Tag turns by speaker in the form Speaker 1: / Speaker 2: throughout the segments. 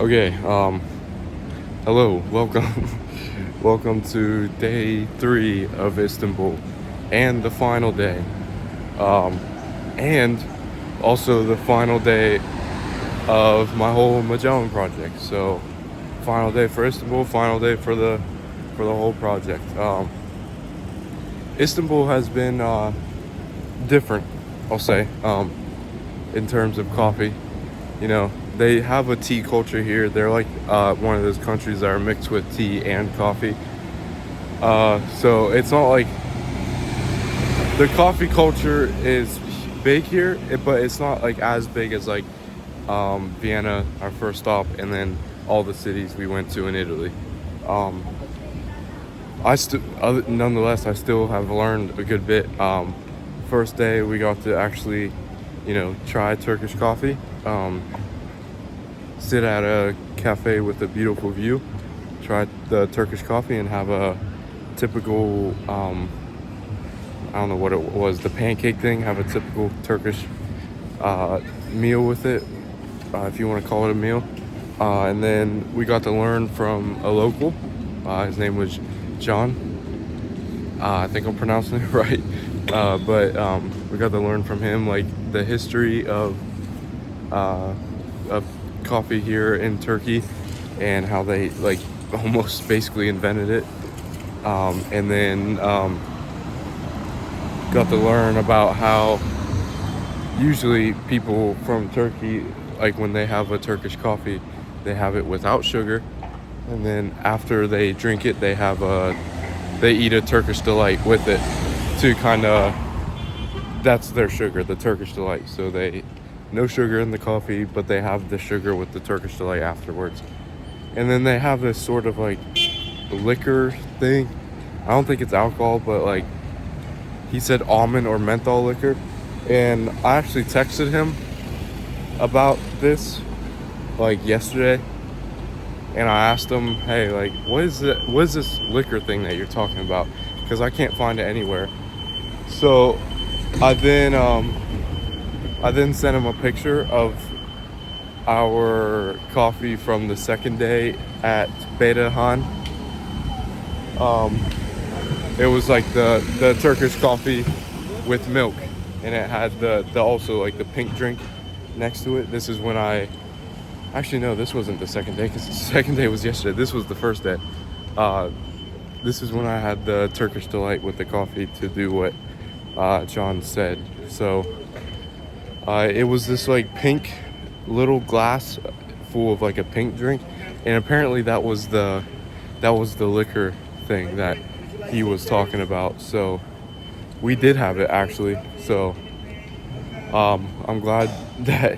Speaker 1: Okay, hello, welcome. Welcome to day 3 of Istanbul and the final day. Um, and also the final day of my whole Magellan project. So, final day for Istanbul, final day for the whole project. Istanbul has been different, I'll say, in terms of coffee. You know, they have a tea culture here. They're like one of those countries that are mixed with tea and coffee. So it's not like the coffee culture is big here, but it's not like as big as like Vienna, our first stop, and then all the cities we went to in Italy. Um, nonetheless, I still have learned a good bit. First day, we got to actually, try Turkish coffee. Sit at a cafe with a beautiful view, try the Turkish coffee, and have a typical, I don't know what it was, the pancake thing, have a typical Turkish meal with it, if you want to call it a meal. And then we got to learn from a local. His name was John. I think I'm pronouncing it right. But we got to learn from him like the history of coffee here in Turkey and how they like almost basically invented it. And then got to learn about how usually people from Turkey, like when they have a Turkish coffee, they have it without sugar, and then after they drink it, they eat a Turkish delight with it to kind of, that's their sugar, the Turkish delight. So they no sugar in the coffee, but they have the sugar with the Turkish delight afterwards. And then they have this sort of like liquor thing. I don't think it's alcohol, but like he said almond or menthol liquor. And I actually texted him about this like yesterday. And I asked him, hey, like, what is this liquor thing that you're talking about? Because I can't find it anywhere. So I then sent him a picture of our coffee from the second day at Bedahan. It was like the Turkish coffee with milk, and it had the also like the pink drink next to it. This is when actually no, this wasn't the second day because the second day was yesterday. This was the first day. This is when I had the Turkish delight with the coffee to do what John said. So it was this like pink little glass full of like a pink drink, and apparently that was the liquor thing that he was talking about. So we did have it actually. So I'm glad that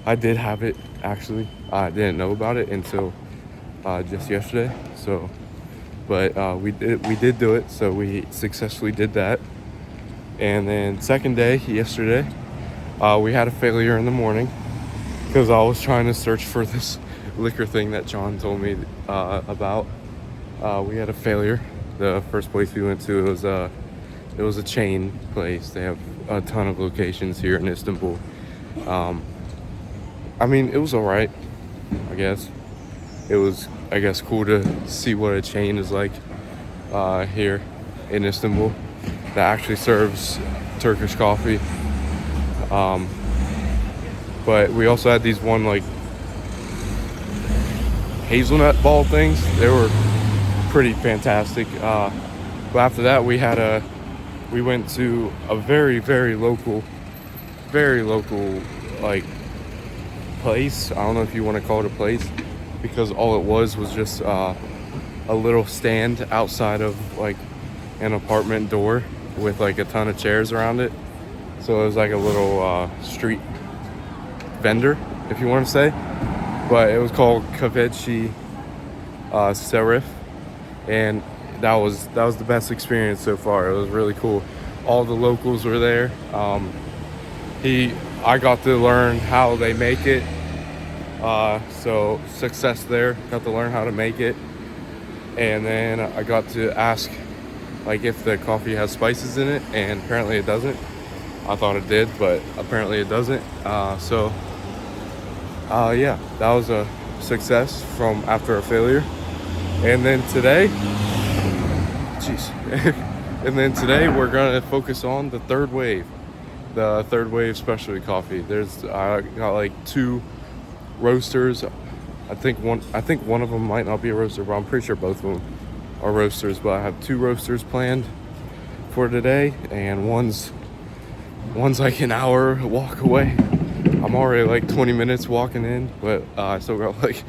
Speaker 1: I did have it actually. I didn't know about it until just yesterday. So, but we did do it. So we successfully did that. And then second day yesterday, we had a failure in the morning because I was trying to search for this liquor thing that John told me about. We had a failure. The first place we went to it was a chain place. They have a ton of locations here in Istanbul. I mean, it was alright, I guess. It was, I guess, cool to see what a chain is like here in Istanbul that actually serves Turkish coffee. But we also had these one like hazelnut ball things. They were pretty fantastic. But after that, we went to a very local like place. I don't know if you want to call it a place, because all it was just a little stand outside of like an apartment door with like a ton of chairs around it. So it was like a little street vendor, if you want to say. But it was called Kaveci Serif, and that was the best experience so far. It was really cool. All the locals were there. I got to learn how they make it. So success there. Got to learn how to make it, and then I got to ask like if the coffee has spices in it, and apparently it doesn't. I thought it did, but apparently it doesn't. Yeah, that was a success from after a failure. And then today, jeez, and then today we're gonna focus on the third wave specialty coffee. There's I got like 2 roasters. I think one of them might not be a roaster, but I'm pretty sure both of them are roasters. But I have 2 roasters planned for today, and one's like an hour walk away. I'm already like 20 minutes walking in, but I still got like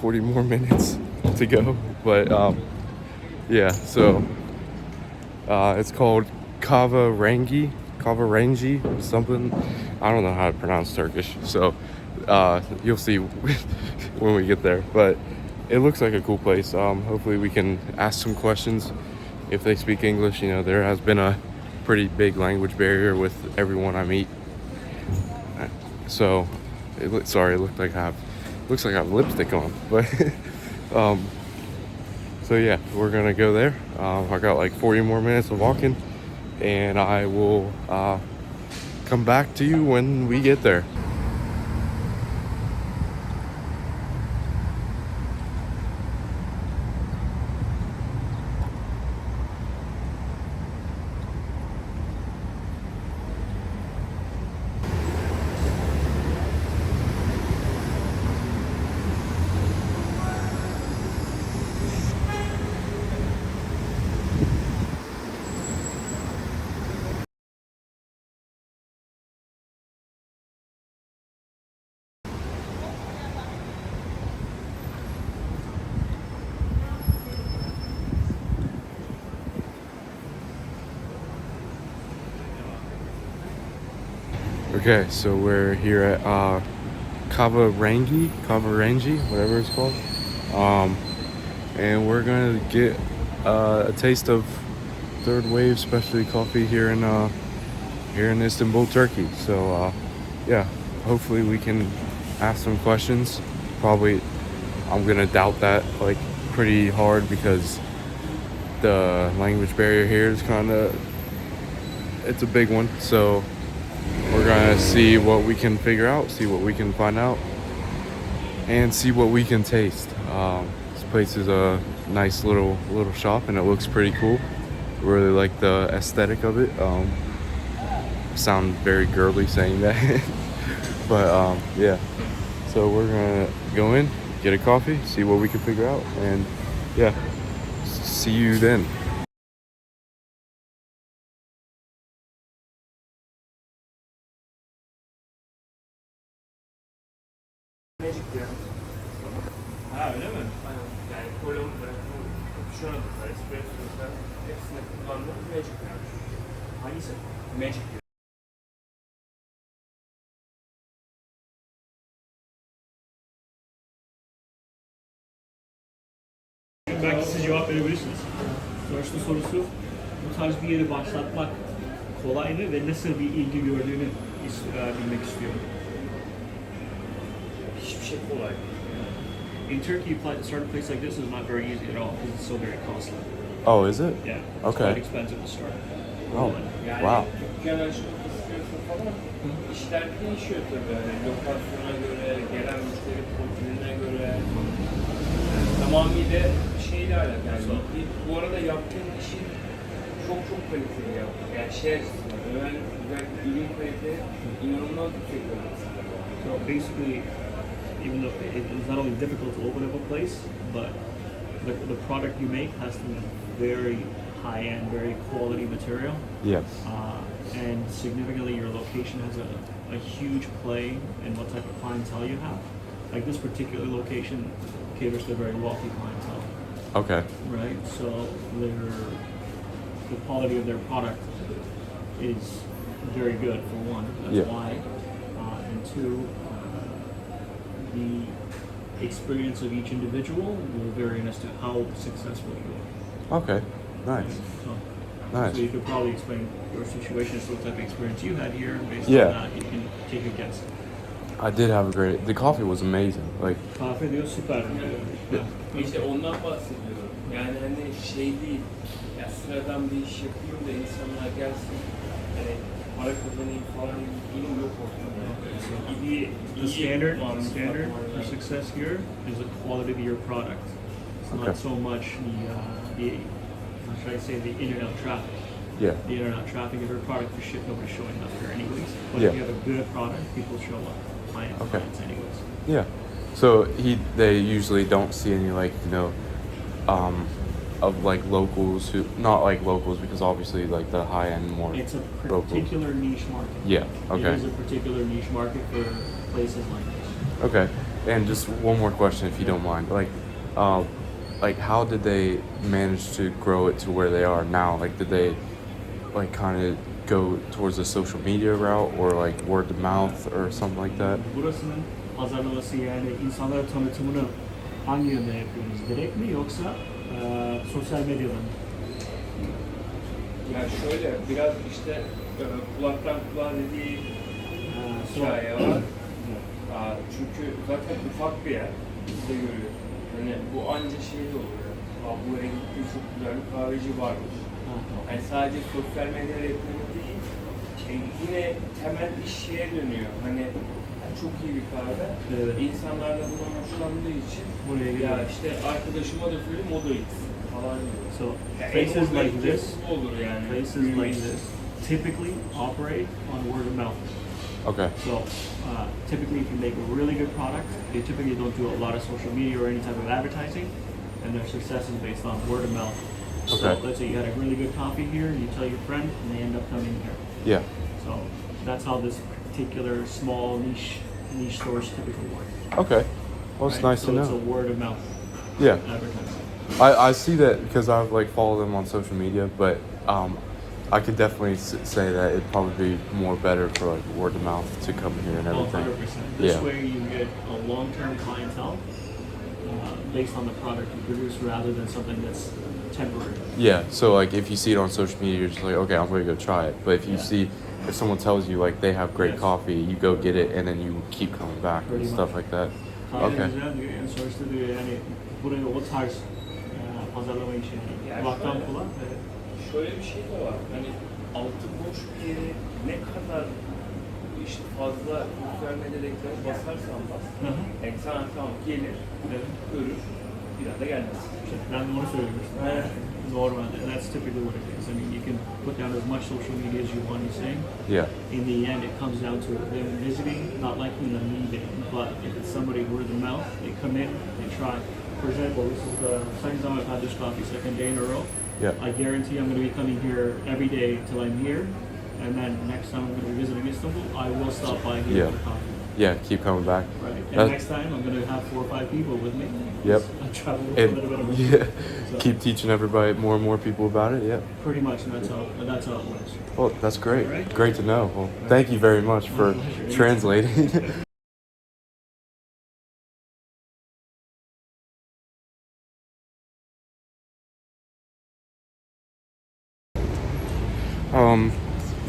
Speaker 1: 40 more minutes to go. But yeah, so it's called Kava Rangi or something. I don't know how to pronounce Turkish, so you'll see when we get there. But it looks like a cool place. Hopefully we can ask some questions if they speak English. You know, there has been a pretty big language barrier with everyone I meet. So it looks like I have lipstick on, but so yeah, we're gonna go there. I got like 40 more minutes of walking, and I will come back to you when we get there. Okay, so we're here at Kava Rangi, whatever it's called, and we're gonna get a taste of third wave specialty coffee here in Istanbul, Turkey. So yeah, hopefully we can ask some questions. Probably I'm gonna doubt that like pretty hard because the language barrier here is it's a big one. So we're gonna see what we can figure out, see what we can find out, and see what we can taste. This place is a nice little shop, and it looks pretty cool. Really like the aesthetic of it. Sound very girly saying that, but yeah. So we're gonna go in, get a coffee, see what we can figure out, and yeah, see you then.
Speaker 2: Ha öyle mi? Aynen. Yani Kolombiya, Cappuccino'da, Espresso'da hepsinde kullandığım Magic yani. Hangisi? Magic diyor. Belki siz cevap verebilirsiniz. Sonuçta sorusu bu tarz bir yeri başlatmak kolay mı ve nasıl bir ilgi gördüğünü bilmek istiyorum. Hiçbir şey kolay. In Turkey, to start a place like this is not very easy at all because it's so very costly.
Speaker 1: Oh, is it?
Speaker 2: Yeah. It's
Speaker 1: Okay.
Speaker 2: quite expensive to start.
Speaker 1: Oh,
Speaker 2: Yani
Speaker 1: wow.
Speaker 2: dükkan açmak istiyorsa falan işler değişiyor tabii. Yani lokasyona göre, gelen müşteri profiline göre. Yani tamamıyla şeyle alakalı. Yani bu arada yaptığın işin çok kaliteli yaptın. Yani şey açısından, özellikle ürün kalite inanılmaz yüksek olması. So basically, even though it's not only difficult to open up a place, but the product you make has to be very high-end, very quality material.
Speaker 1: Yes.
Speaker 2: And significantly, your location has a huge play in what type of clientele you have. Like this particular location caters to a very wealthy clientele.
Speaker 1: Okay.
Speaker 2: Right? So the quality of their product is very good, for one. That's why. And two, the experience of each individual will vary as to how successful you are.
Speaker 1: Okay. Nice. Nice.
Speaker 2: So you could probably explain your situation, so what type of experience you had here, and based
Speaker 1: Yeah.
Speaker 2: on that, you can take a guess.
Speaker 1: I did have a great. The coffee was amazing. Like.
Speaker 2: Kahve diyor, süper diyor.
Speaker 3: İşte ondan bahsediyorum. Yani hani şey değil, ya sıradan bir iş yapayım da insanlar gelsin. Yani
Speaker 2: para kazanayım falan durum yok ortada. İyi,
Speaker 3: The standard
Speaker 2: standard
Speaker 3: for success here is the quality of your product. It's
Speaker 1: Okay.
Speaker 3: not so much the how should I say, the internet traffic.
Speaker 1: Yeah.
Speaker 3: The internet traffic of your product is shit, nobody's showing up here anyways. But
Speaker 1: Yeah.
Speaker 3: if you have a good product, people show up. Clients,
Speaker 1: Okay.
Speaker 3: clients anyways.
Speaker 1: Yeah. So they usually don't see any like of like locals who not like locals because obviously like the high end more
Speaker 3: It's a
Speaker 1: local.
Speaker 3: particular niche market.
Speaker 1: Yeah. Okay.
Speaker 3: It is a particular niche market for places like this.
Speaker 1: Okay. And just one more question if you don't mind. Like how did they manage to grow it to where they are now? Like did they like kind of go towards the social media route or like word of mouth or something like that?
Speaker 3: Burasının pazarlaması yani insanlara tanıtımını hangi yönde yapıyoruz? Direkt mi yoksa sosyal medyadan mı?
Speaker 2: Yani şöyle biraz işte kulaktan kulağa dediği hikaye var. Çünkü zaten ufak bir yer. Biz de görüyoruz. Hani bu anca şey de oluyor. Buraya gittiği çok güzel bir kahveci varmış. Yani sadece sosyal medya reklamı değil. Yine temel iş şeye dönüyor. Hani çok iyi bir kahve.
Speaker 3: Evet.
Speaker 2: İnsanlar da bundan hoşlandığı için
Speaker 3: Buraya
Speaker 2: ya
Speaker 3: geliyor.
Speaker 2: işte arkadaşıma da söyleyeyim o da içsin falan diyor.
Speaker 3: So
Speaker 2: Yani
Speaker 3: places
Speaker 2: en
Speaker 3: like this,
Speaker 2: olur yani.
Speaker 3: places like this typically operate on word of mouth.
Speaker 1: Okay.
Speaker 3: So typically, if you make a really good product, they typically don't do a lot of social media or any type of advertising, and their success is based on word of mouth.
Speaker 1: Okay.
Speaker 3: So let's say you had a really good coffee here, you tell your friend, and they end up coming here.
Speaker 1: Yeah.
Speaker 3: So that's how this particular small niche stores typically work.
Speaker 1: Okay. Well, it's
Speaker 3: right?
Speaker 1: nice
Speaker 3: so
Speaker 1: to know.
Speaker 3: it's a word of mouth
Speaker 1: Yeah.
Speaker 3: advertising.
Speaker 1: I see that because I like follow them on social media, but I could definitely say that it'd probably be more better for like word of mouth to come here and
Speaker 3: Oh,
Speaker 1: everything.
Speaker 3: 100%. This
Speaker 1: Yeah.
Speaker 3: way you get a long-term clientele based on the product you produce rather than something that's temporary.
Speaker 1: Yeah. So like if you see it on social media, you're just like, okay, I'm gonna go try it. But if you
Speaker 3: Yeah.
Speaker 1: see if someone tells you like they have great
Speaker 3: Yes.
Speaker 1: coffee, you go get it and then you keep coming back
Speaker 3: Pretty
Speaker 1: and stuff
Speaker 3: much.
Speaker 1: like that.
Speaker 3: Kahve
Speaker 1: Okay.
Speaker 3: güzel diyor, yani sonuçta diyor yani buraya o tarz pazarlama işi
Speaker 2: Yani
Speaker 3: kulaktan
Speaker 2: şöyle-
Speaker 3: kulağa.
Speaker 2: Şöyle bir şey de var. Hani altı boş bir yere ne kadar işte fazla sosyal medya reklamı basarsan bas.
Speaker 3: Hı hı.
Speaker 2: Ekran tamam gelir,
Speaker 3: Evet.
Speaker 2: görür, bir daha da gelmez.
Speaker 3: Ben de onu söylüyorum.
Speaker 2: Evet.
Speaker 3: Normal. That's typically what it is. I mean, you can put down as much social media as you want, you're saying.
Speaker 1: Yeah.
Speaker 3: In the end, it comes down to them visiting, not liking them leaving. But if it's somebody word of mouth, they come in, they try. For example, this is the second time I've had this coffee, second day in a row.
Speaker 1: Yeah.
Speaker 3: I guarantee I'm going to be coming here every day till I'm here. And then next time I'm going to be visiting Istanbul, I will stop by here
Speaker 1: Yeah.
Speaker 3: for coffee.
Speaker 1: Yeah. Keep coming back.
Speaker 3: Right. And
Speaker 1: That-
Speaker 3: next time I'm going to have 4 or 5 people with me.
Speaker 1: Yep.
Speaker 3: I travel with
Speaker 1: And
Speaker 3: a little bit of a
Speaker 1: yeah,
Speaker 3: So,
Speaker 1: keep teaching everybody more and more people about it. Yeah.
Speaker 3: pretty much, and that's how it works.
Speaker 1: Well, that's great.
Speaker 3: Alright.
Speaker 1: Great to know. Well, thank you very much for
Speaker 3: pleasure.
Speaker 1: translating.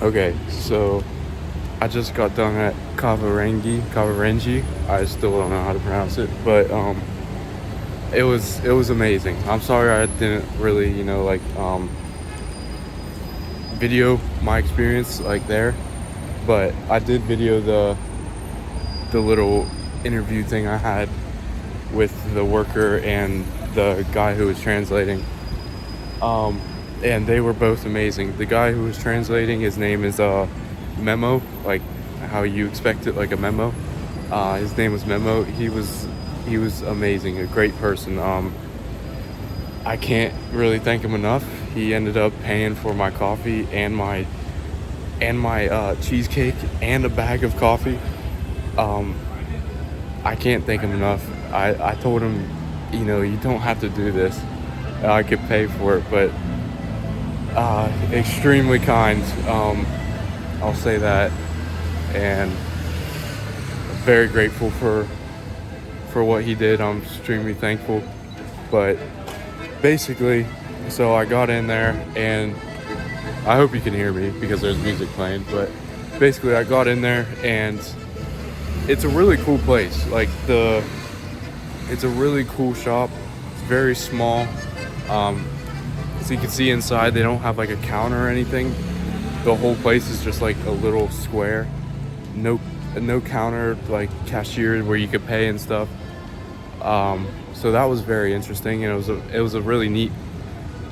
Speaker 1: Okay, so I just got done at Kavarengi. I still don't know how to pronounce it, but it was amazing. I'm sorry I didn't really, video my experience like there, but I did video the little interview thing I had with the worker and the guy who was translating. And they were both amazing. The guy who was translating, his name is Memo, like how you expect it, like a memo. His name was Memo. He was amazing, a great person. I can't really thank him enough. He ended up paying for my coffee and my cheesecake and a bag of coffee. I can't thank him enough. I told him, you don't have to do this. I could pay for it, but extremely kind. I'll say that, and very grateful for what he did. I'm extremely thankful. But basically, so I got in there, and I hope you can hear me because there's music playing. But basically, I got in there, and it's a really cool place. Like it's a really cool shop. It's very small. So you can see inside, they don't have like a counter or anything. the whole place is just like a little square, no counter, like cashier where you could pay and stuff. So that was very interesting, and it was a really neat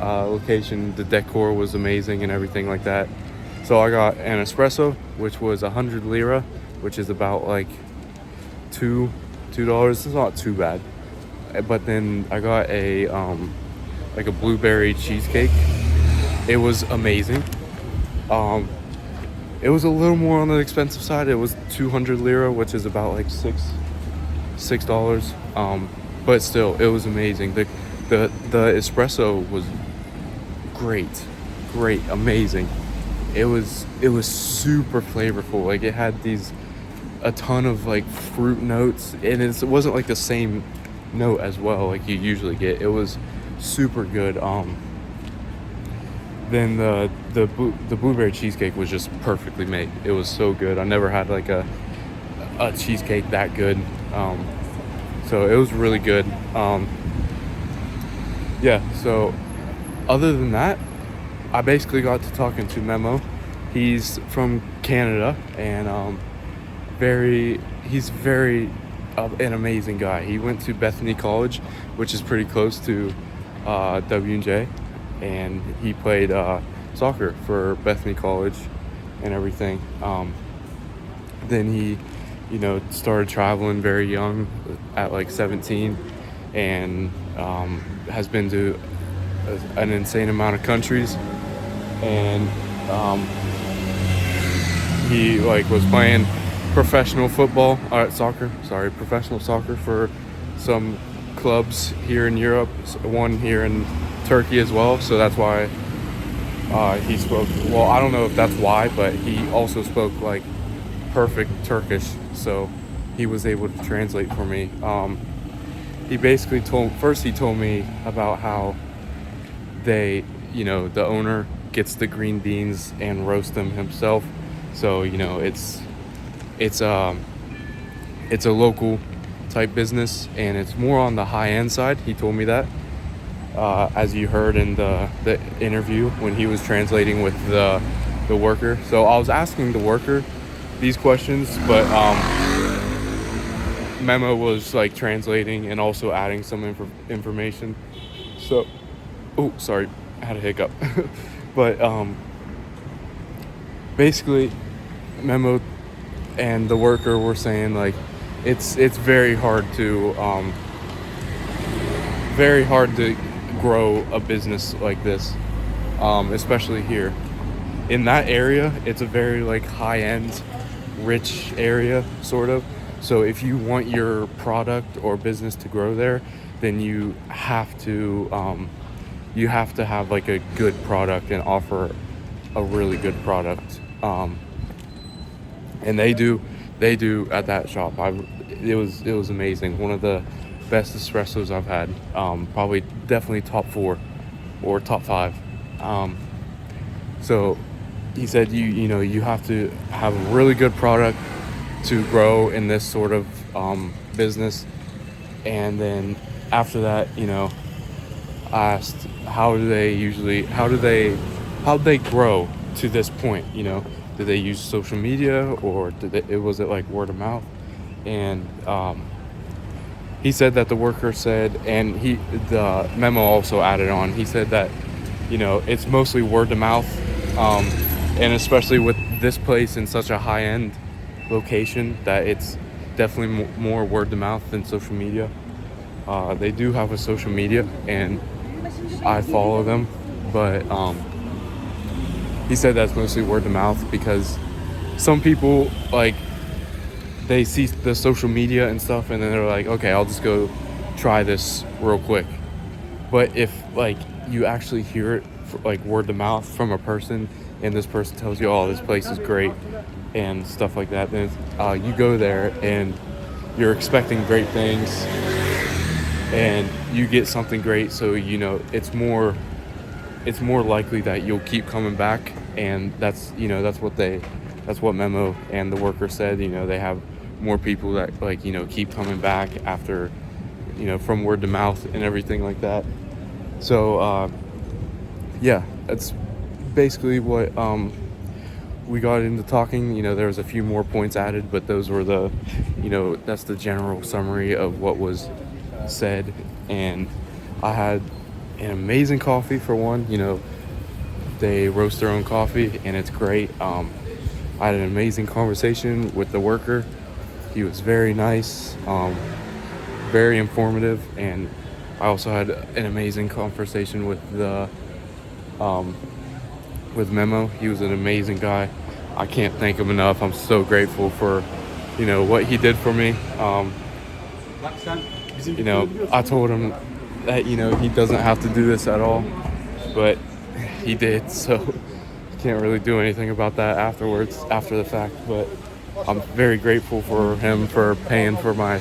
Speaker 1: location. The decor was amazing and everything like that. So I got an espresso, which was 100 lira, which is about like $2. It's not too bad. But then I got a like a blueberry cheesecake. It was amazing. It was a little more on the expensive side. It was 200 lira, which is about like $6. But still, it was amazing. The espresso was great, amazing. It was super flavorful. Like it had a ton of like fruit notes, and it wasn't like the same note as well like you usually get. It was super good. Then the blueberry cheesecake was just perfectly made. It was so good. I never had like a cheesecake that good. So it was really good. Yeah, so other than that, I basically got to talking to Memo. He's from Canada, and he's very an amazing guy. He went to Bethany College, which is pretty close to W&J, and he played soccer for Bethany College and everything. Then he, started traveling very young at like 17, and has been to an insane amount of countries. And he like was playing professional soccer for some clubs here in Europe, one here in Turkey as well. So that's why he spoke, well, I don't know if that's why, but he also spoke like perfect Turkish, so he was able to translate for me. He basically told me about how they, the owner gets the green beans and roast them himself. So, it's a local type business, and it's more on the high end side. He told me that, as you heard in the interview when he was translating with the worker. So I was asking the worker these questions, but Memo was like translating and also adding some information. So, oh, sorry, I had a hiccup. But basically, Memo and the worker were saying like it's very hard to grow a business like this, especially here in that area. It's a very like high-end, rich area, sort of. So if you want your product or business to grow there, then you have to have like a good product and offer a really good product. And they do at that shop. It was amazing. One of the best espressos I've had. Probably definitely top 4 or top 5. So he said you have to have a really good product to grow in this sort of business. And then after that, I asked how do they grow to this point? Did they use social media, or was it like word of mouth? And he said that the worker said, and the Memo also added on, he said that it's mostly word of mouth, and especially with this place in such a high-end location, that it's definitely more word of mouth than social media. They do have a social media, and I follow them, but he said that's mostly word of mouth, because some people like they see the social media and stuff, and then they're like, okay, I'll just go try this real quick. But if like you actually hear it like word of mouth from a person, and this person tells you, oh, this place is great and stuff like that, then you go there and you're expecting great things, and you get something great. So it's more likely that you'll keep coming back. And that's what Memo and the worker said. They have more people that like keep coming back after from word to mouth and everything like that. So yeah, that's basically what we got into talking. You know, there was a few more points added, but those were the, you know, that's the general summary of what was said. And I had an amazing coffee for one. You know, they roast their own coffee and it's great. I had an amazing conversation with the worker. He was very nice, very informative, and I also had an amazing conversation with the with Memo. He was an amazing guy. I can't thank him enough. I'm so grateful for, you know, what he did for me. You know, I told him that, you know, he doesn't have to do this at all, but he did, so can't really do anything about that afterwards, after the fact. But I'm very grateful for him for paying for my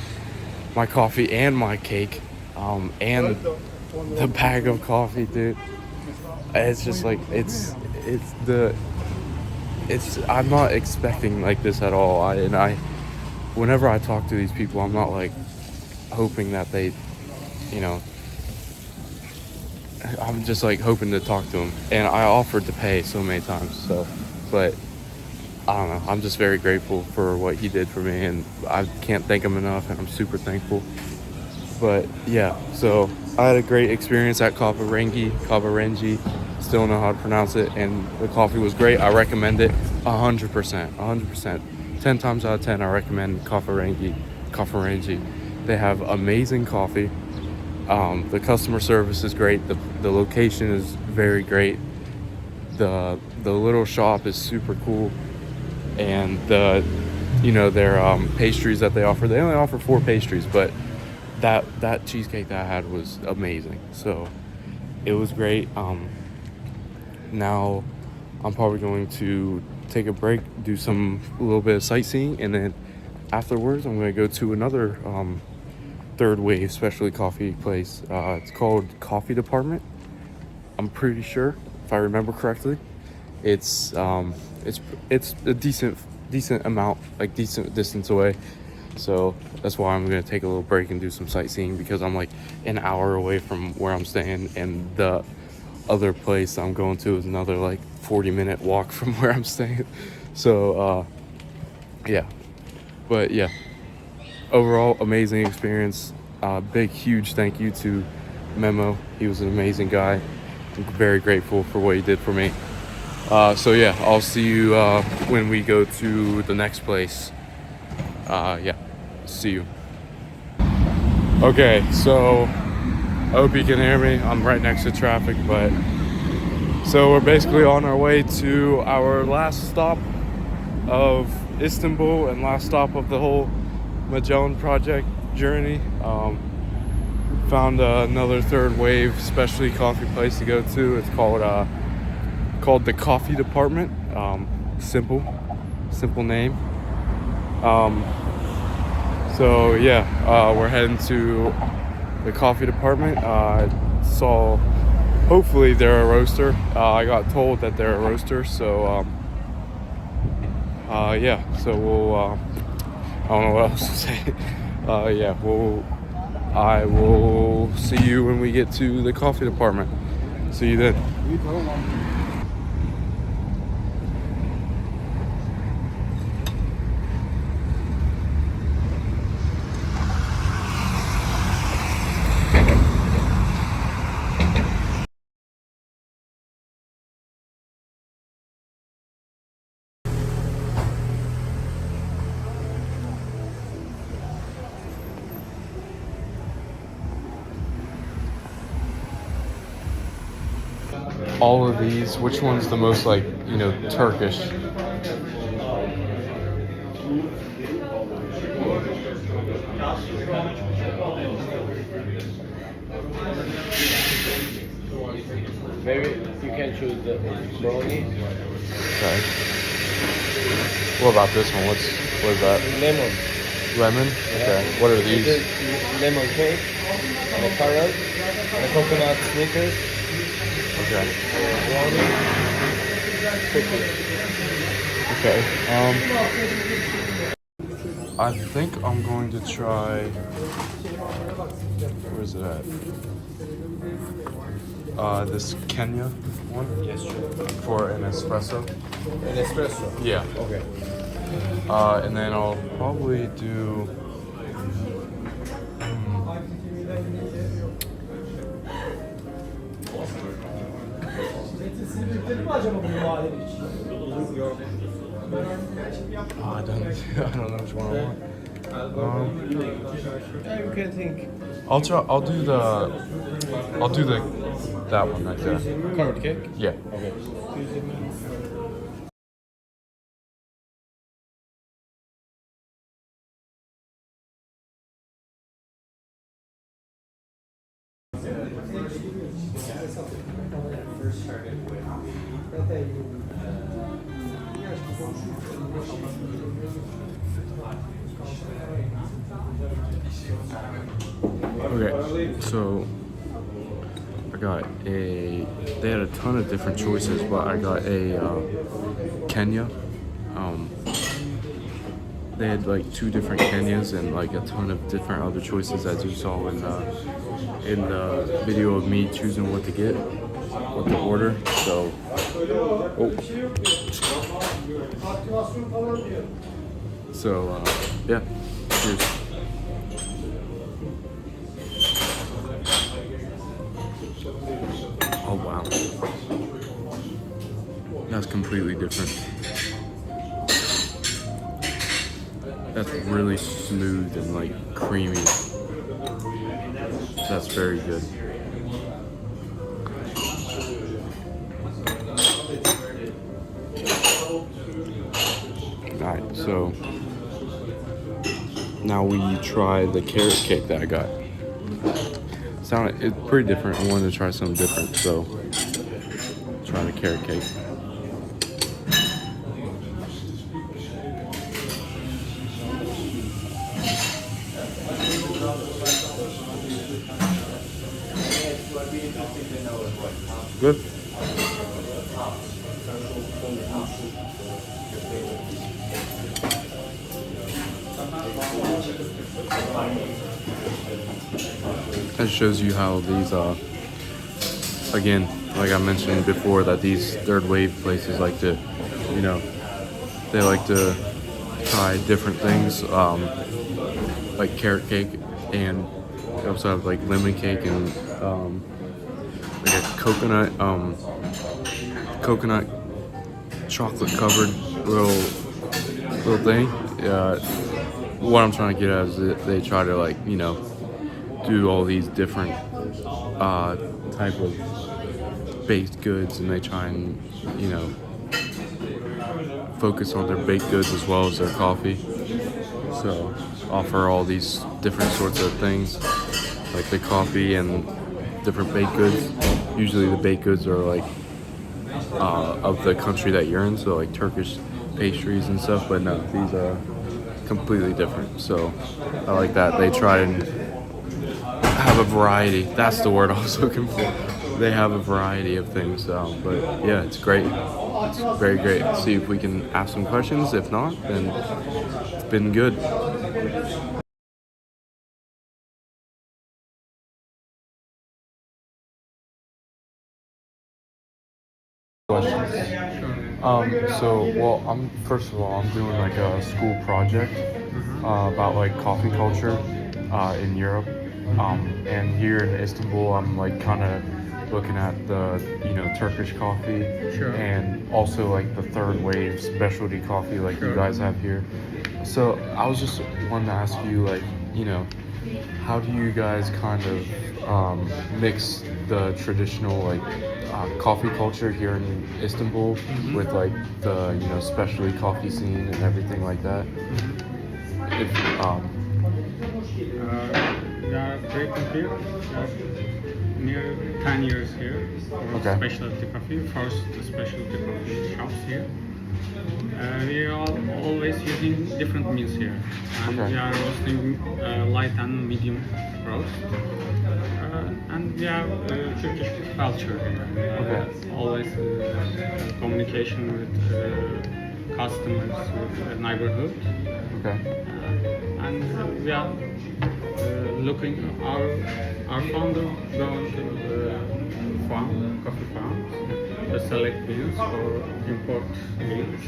Speaker 1: coffee and my cake, and the bag of coffee, dude. It's just like I'm not expecting like this at all. Whenever I talk to these people, I'm not like hoping that they, you know, I'm just like hoping to talk to them, and I offered to pay so many times. So, but I don't know. I'm just very grateful for what he did for me, and I can't thank him enough, and I'm super thankful. But yeah, so I had a great experience at Kabarengi. Still know how to pronounce it, and the coffee was great. I recommend it 100%. 10 times out of 10, I recommend Kabarengi. They have amazing coffee. The customer service is great. The location is very great. The little shop is super cool, and their pastries that they offer. They only offer 4 pastries, but that cheesecake that I had was amazing. So it was great. Now I'm probably going to take a break, do a little bit of sightseeing, and then afterwards I'm going to go to another third wave specialty coffee place. It's called Coffee Department. I'm pretty sure, if I remember correctly. It's a decent amount, like decent distance away. So that's why I'm gonna take a little break and do some sightseeing, because I'm like an hour away from where I'm staying, and the other place I'm going to is another like 40-minute walk from where I'm staying. So yeah, but yeah, overall amazing experience. Big huge thank you to Memo. He was an amazing guy. I'm very grateful for what he did for me. So yeah, I'll see you when we go to the next place. Yeah, see you. Okay, so I hope you can hear me. I'm right next to traffic, but so we're basically on our way to our last stop of Istanbul and last stop of the whole Magellan project journey. Found another third wave specialty coffee place to go to. It's called the Coffee Department. Simple name. So yeah, we're heading to the Coffee Department. Hopefully they're a roaster. I got told that they're a roaster, so yeah, so we'll I don't know what else to say. Yeah, I will see you when we get to the Coffee Department. See you then. All of these, which one's the most like, you know, Turkish?
Speaker 2: Maybe you can choose the brownie.
Speaker 1: Okay. What about this one? What is that?
Speaker 2: Lemon.
Speaker 1: Lemon? Okay. What are these?
Speaker 2: This is lemon cake, and a carrot, and a coconut Snickers,
Speaker 1: Okay.
Speaker 2: brownie, cookie.
Speaker 1: Okay. I think I'm going to try. Where's it at? this Kenya one
Speaker 2: Yes, sure.
Speaker 1: for an espresso.
Speaker 2: An espresso.
Speaker 1: Yeah.
Speaker 2: Okay.
Speaker 1: And then I'll probably do. I don't know which one I want.
Speaker 2: You can think.
Speaker 1: I'll try. I'll do the that one right there.
Speaker 2: Covered cake?
Speaker 1: Yeah.
Speaker 2: Okay.
Speaker 1: Okay, so I got a. They had a ton of different choices, but I got a Kenya. They had like 2 different Kenyas and like a ton of different other choices, as you saw in the video of me choosing what to get, what to order. So, yeah. Cheers. Oh wow, that's completely different. That's really smooth and like creamy. That's very good. Alright, so now we try the carrot cake that I got. It's pretty different. I wanted to try something different, so try the carrot cake. Good. That shows you how these, again, like I mentioned before, that these third wave places like to, they like to try different things, like carrot cake, and they also have like lemon cake and like a coconut chocolate covered little thing. What I'm trying to get at is that they try to like do all these different type of baked goods, and they try and focus on their baked goods as well as their coffee. So offer all these different sorts of things, like the coffee and different baked goods. Usually the baked goods are like of the country that you're in, so like Turkish pastries and stuff, but no, these are completely different. So I like that they try and have a variety. That's the word I was looking for. They have a variety of things, but yeah, it's great. It's very great. See if we can ask some questions. If not, then it's been good. Questions. First of all, I'm doing like a school project about like coffee culture in Europe. And here in Istanbul, I'm like kind of looking at the Turkish coffee, and also like the third wave specialty coffee like you guys have here. So I was just wanting to ask you, like, how do you guys kind of mix the traditional like coffee culture here in Istanbul with like the specialty coffee scene and everything like that? If
Speaker 4: We are working here near 10 years here for specialty coffee. First specialty coffee shops here. We are always using different meals here, and we are roasting light and medium roast. And we have Turkish culture here. Always communication with customers, with the neighborhood. And we are looking our founder going to coffee farms, select beans or import beans.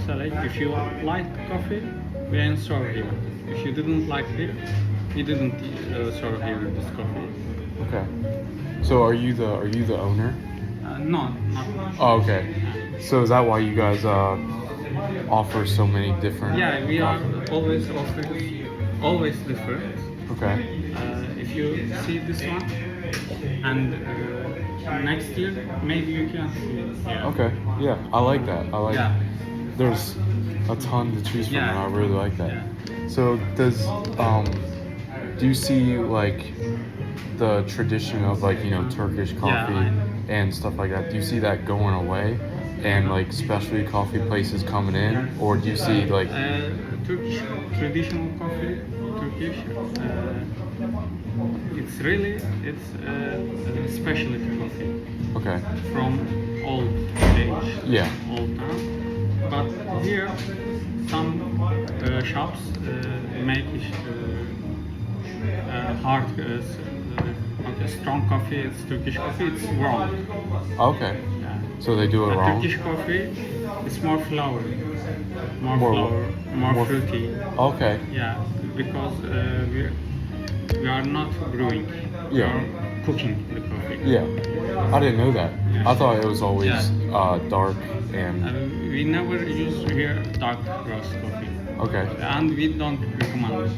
Speaker 4: Select if you like coffee, we serve here. If you didn't like it, we didn't serve here this coffee.
Speaker 1: Okay. So are you the owner?
Speaker 4: No, not.
Speaker 1: Oh, okay. So is that why you guys offer so many different?
Speaker 4: Yeah, we are always offering, always different.
Speaker 1: Okay.
Speaker 4: If you see this one, and next year maybe you can see it. Yeah.
Speaker 1: Okay. Yeah, I like that. I like.
Speaker 4: Yeah.
Speaker 1: There's a ton to choose from,
Speaker 4: Yeah.
Speaker 1: and I really like that.
Speaker 4: Yeah.
Speaker 1: So do you see like the tradition of like Turkish coffee
Speaker 4: I know.
Speaker 1: and stuff like that? Do you see that going away, and like specialty coffee places coming in, or do you see like
Speaker 4: Turkish traditional coffee, Turkish. It's specialty coffee
Speaker 1: okay?
Speaker 4: from old age.
Speaker 1: Yeah.
Speaker 4: Old time. But here, some shops make hard, strong coffee. It's Turkish coffee. It's wrong.
Speaker 1: Okay.
Speaker 4: Yeah.
Speaker 1: So they do it wrong.
Speaker 4: Turkish coffee, it's more flowery, more
Speaker 1: More-
Speaker 4: flower, more
Speaker 1: more-
Speaker 4: fruity.
Speaker 1: Okay.
Speaker 4: Yeah, because we are not brewing. We
Speaker 1: Yeah.
Speaker 4: are cooking the coffee.
Speaker 1: Yeah. I didn't know that. I thought it was always dark and
Speaker 4: We never use here dark roast coffee,
Speaker 1: okay.
Speaker 4: and we don't recommend it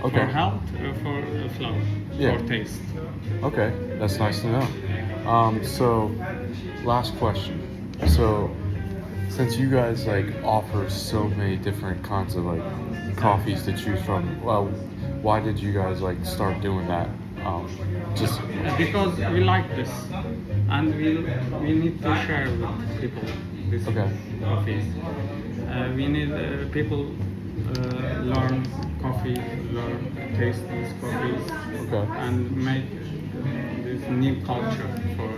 Speaker 1: Okay.
Speaker 4: for health, for flavor,
Speaker 1: Yeah.
Speaker 4: for taste.
Speaker 1: Okay, that's nice to know. So, last question. So, since you guys like offer so many different kinds of like coffees to choose from, why did you guys like start doing that? Just
Speaker 4: Because we like this, and we need to share with people this
Speaker 1: Okay.
Speaker 4: coffee. We need people learn coffee, learn taste these coffees,
Speaker 1: Okay.
Speaker 4: and make this new culture for.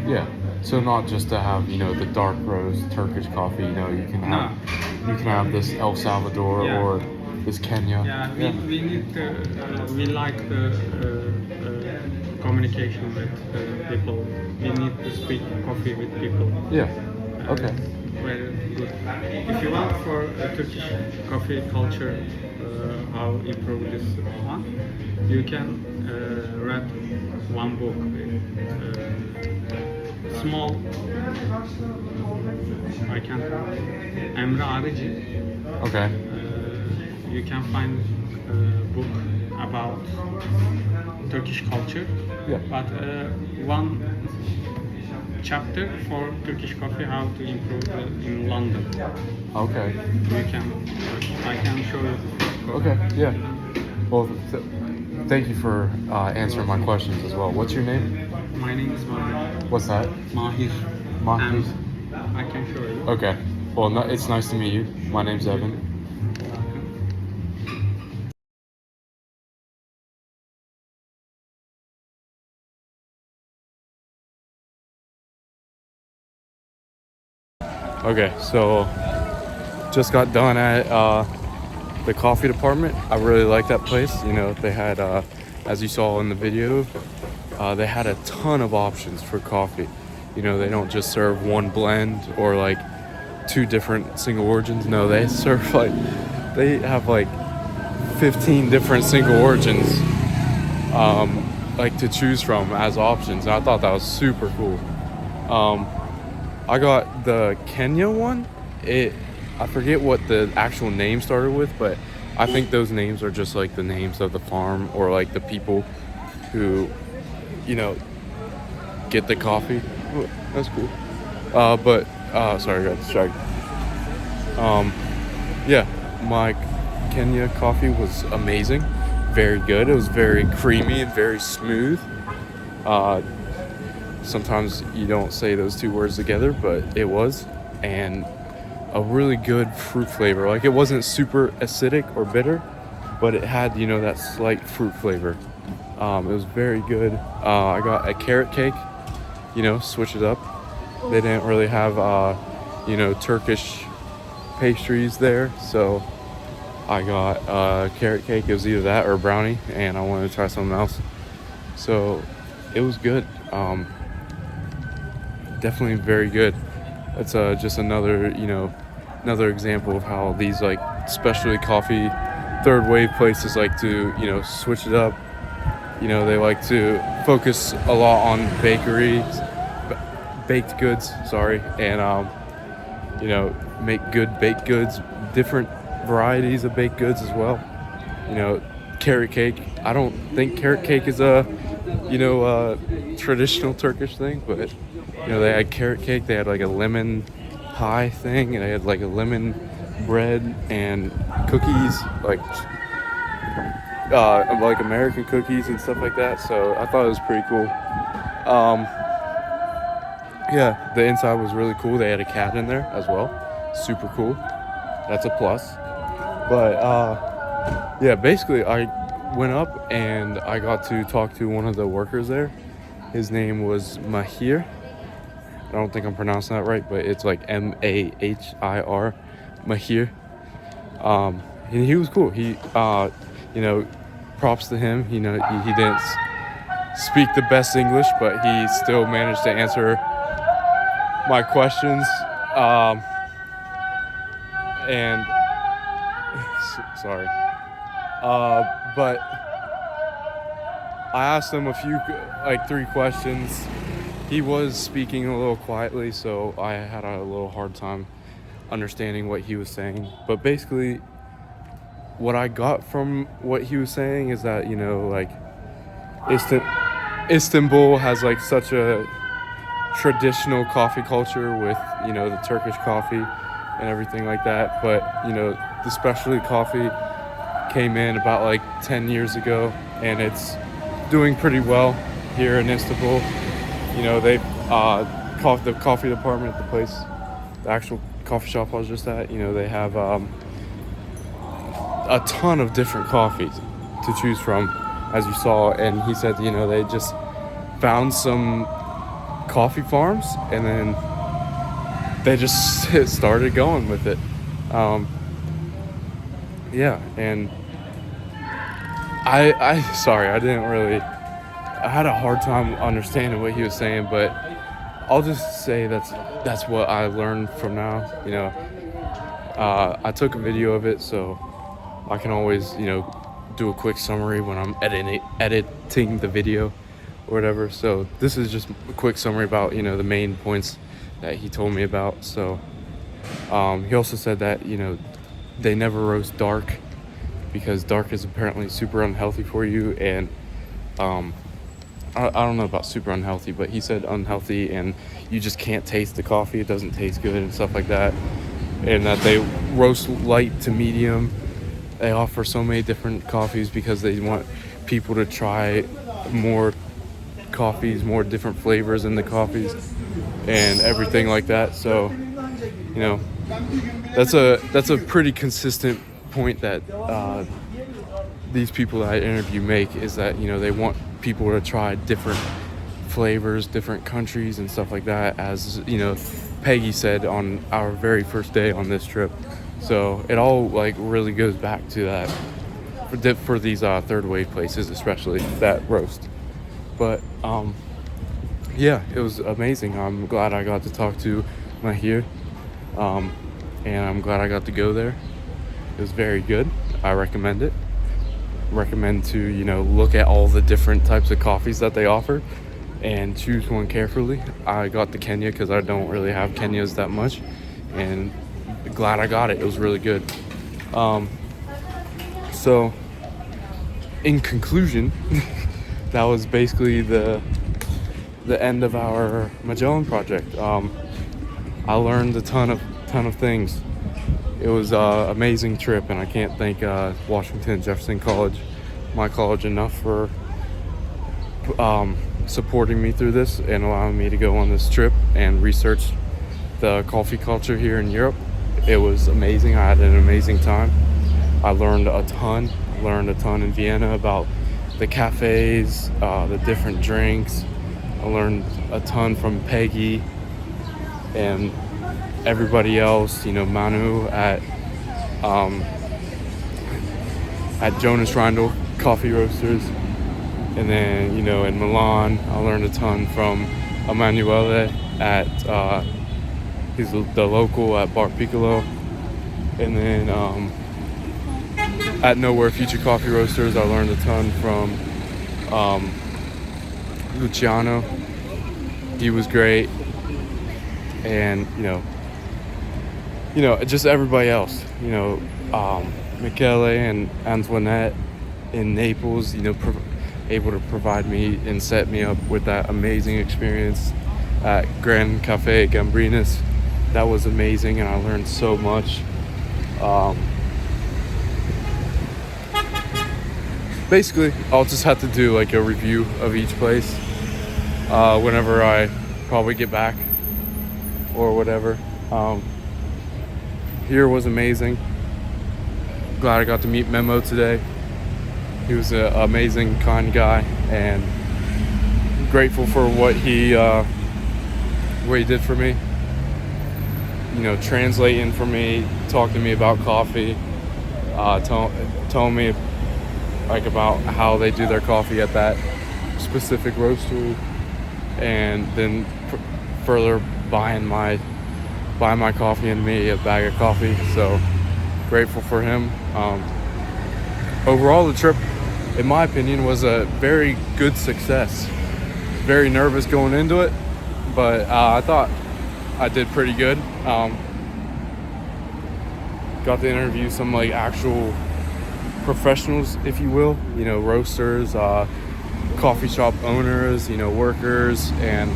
Speaker 1: yeah. So not just to have the dark roast Turkish coffee. You can have this El Salvador
Speaker 4: Yeah.
Speaker 1: or this Kenya.
Speaker 4: Yeah, we need to, we like the communication with people. We need to speak coffee with people.
Speaker 1: Yeah. Okay.
Speaker 4: Very good. If you want for Turkish coffee culture, how improve this one, you can read one book. Small. I can't. Emre Arıcı.
Speaker 1: Okay.
Speaker 4: You can find a book about Turkish culture,
Speaker 1: Yeah.
Speaker 4: but one chapter for Turkish coffee, how to improve in London.
Speaker 1: Okay.
Speaker 4: I can show you.
Speaker 1: Okay. Yeah. Well, thank you for answering my questions as well. What's your name?
Speaker 4: My name is Mahir.
Speaker 1: What's that?
Speaker 4: Mahir.
Speaker 1: Mahir.
Speaker 4: And I can show you.
Speaker 1: Okay. Well, it's nice to meet you. My name's Evan. Okay, so just got done at the coffee department. I really like that place. They had, as you saw in the video, they had a ton of options for coffee. They don't just serve one blend or like two different single origins. No, they serve they have like 15 different single origins like to choose from as options. And I thought that was super cool. I got the Kenya one. I forget what the actual name started with, but I think those names are just like the names of the farm or like the people who, get the coffee. Oh, that's cool. Sorry, I got distracted. Yeah, my Kenya coffee was amazing. Very good. It was very creamy and very smooth. Sometimes you don't say those two words together, but it was. And a really good fruit flavor. Like, it wasn't super acidic or bitter, but it had, that slight fruit flavor. It was very good. I got a carrot cake, switch it up. They didn't really have, Turkish pastries there, so I got carrot cake. It was either that or brownie, and I wanted to try something else. So it was good. Definitely very good. That's just another, another example of how these like specialty coffee third wave places like to, switch it up. They like to focus a lot on baked goods, sorry, and make good baked goods, different varieties of baked goods as well. Carrot cake. I don't think carrot cake is a traditional Turkish thing, but they had carrot cake. They had like a lemon pie thing, and they had like a lemon bread and cookies, like American cookies and stuff like that. So I thought it was pretty cool. Yeah, the inside was really cool. They had a cat in there as well. Super cool. That's a plus. But yeah, basically I went up and I got to talk to one of the workers there. His name was Mahir. I don't think I'm pronouncing that right, but it's like Mahir. Mahir. And he was cool. He props to him. He didn't speak the best English, but he still managed to answer my questions. And sorry. But I asked him a few, like 3 questions. He was speaking a little quietly, so I had a little hard time understanding what he was saying. But basically, what I got from what he was saying is that, like Istanbul has like such a traditional coffee culture with, the Turkish coffee and everything like that. But, the specialty coffee came in about like 10 years ago, and it's doing pretty well here in Istanbul. They've the coffee department at the place, the actual coffee shop I was just at, they have a ton of different coffees to choose from, as you saw. And he said, they just found some coffee farms and then they just started going with it. Yeah, and I had a hard time understanding what he was saying, but I'll just say that's what I learned from now. I took a video of it, so I can always, do a quick summary when I'm editing the video or whatever. So this is just a quick summary about, the main points that he told me about. So he also said that, they never roast dark because dark is apparently super unhealthy for you. And I don't know about super unhealthy, but he said unhealthy, and you just can't taste the coffee. It doesn't taste good and stuff like that. And that they roast light to medium. They offer so many different coffees because they want people to try more coffees, more different flavors in the coffees and everything like that. So, that's a pretty consistent point that these people that I interview make, is that, they want people to try different flavors, different countries and stuff like that, as, Peggy said on our very first day on this trip. So it all like really goes back to that for these third wave places, especially that roast. But yeah, it was amazing. I'm glad I got to talk to Mahir, and I'm glad I got to go there. It was very good. I recommend it. Recommend to look at all the different types of coffees that they offer and choose one carefully. I got the Kenya because I don't really have Kenyas that much, and glad I got it. It was really good. So in conclusion, that was basically the end of our Magellan project. I learned a ton of things. It was an amazing trip, and I can't thank Washington Jefferson College, my college, enough for supporting me through this and allowing me to go on this trip and research the coffee culture here in Europe. It was amazing. I had an amazing time. I learned a ton in Vienna about the cafes, the different drinks. I learned a ton from Peggy and everybody else, Manu at Jonas Reindl Coffee Roasters. And then, you know, in Milan, I learned a ton from Emanuele at, he's the local at Bar Piccolo. And then at Nowhere Future Coffee Roasters, I learned a ton from Luciano. He was great. And, you know, just everybody else, you know, Michele and Antoinette in Naples, you know, able to provide me and set me up with that amazing experience at Grand Cafe Gambrinus. That was amazing, and I learned so much. Basically, I'll just have to do like a review of each place whenever I probably get back or whatever. Here was amazing. Glad I got to meet Memo today. He was an amazing, kind guy, and grateful for what he did for me. You know, translating for me, talking to me about coffee, telling me like about how they do their coffee at that specific roastery, and then further buying my coffee and me a bag of coffee. So grateful for him. Overall, the trip, in my opinion, was a very good success. Very nervous going into it, but I thought I did pretty good. Got to interview some like actual professionals, if you will, you know, roasters, coffee shop owners, you know, workers, and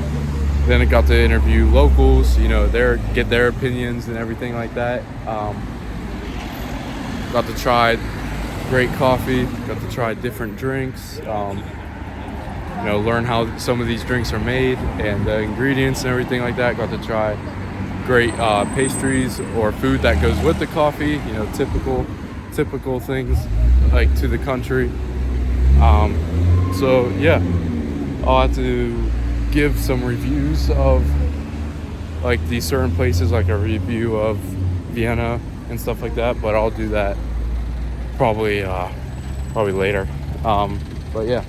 Speaker 1: then I got to interview locals, you know, get their opinions and everything like that. Got to try great coffee, got to try different drinks, you know, learn how some of these drinks are made and the ingredients and everything like that. Got to try great pastries or food that goes with the coffee, you know, typical things like to the country. So yeah, I'll have to give some reviews of like these certain places, like a review of Vienna and stuff like that, but I'll do that probably later. But yeah,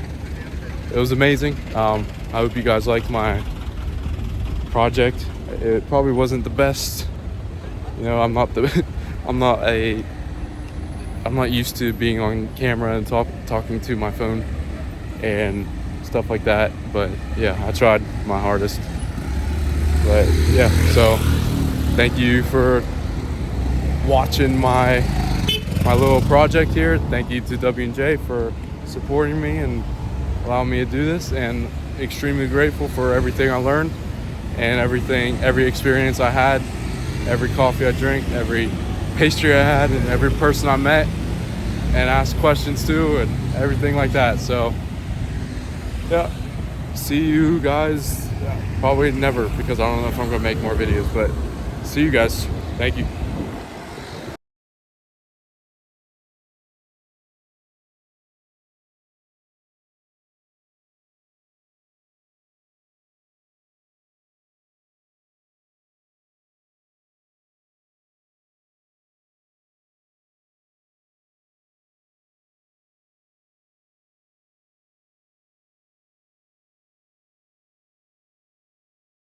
Speaker 1: it was amazing. I hope you guys liked my project. It probably wasn't the best, you know, I'm not used to being on camera and talking to my phone and stuff like that, but yeah, I tried my hardest. But yeah, so thank you for watching my little project here. Thank you to W&J for supporting me and allowing me to do this, and extremely grateful for everything I learned and every experience I had, every coffee I drank, every pastry I had, and every person I met and asked questions to, and everything like that. So yeah, see you guys probably never, because I don't know if I'm gonna make more videos, but see you guys. Thank you.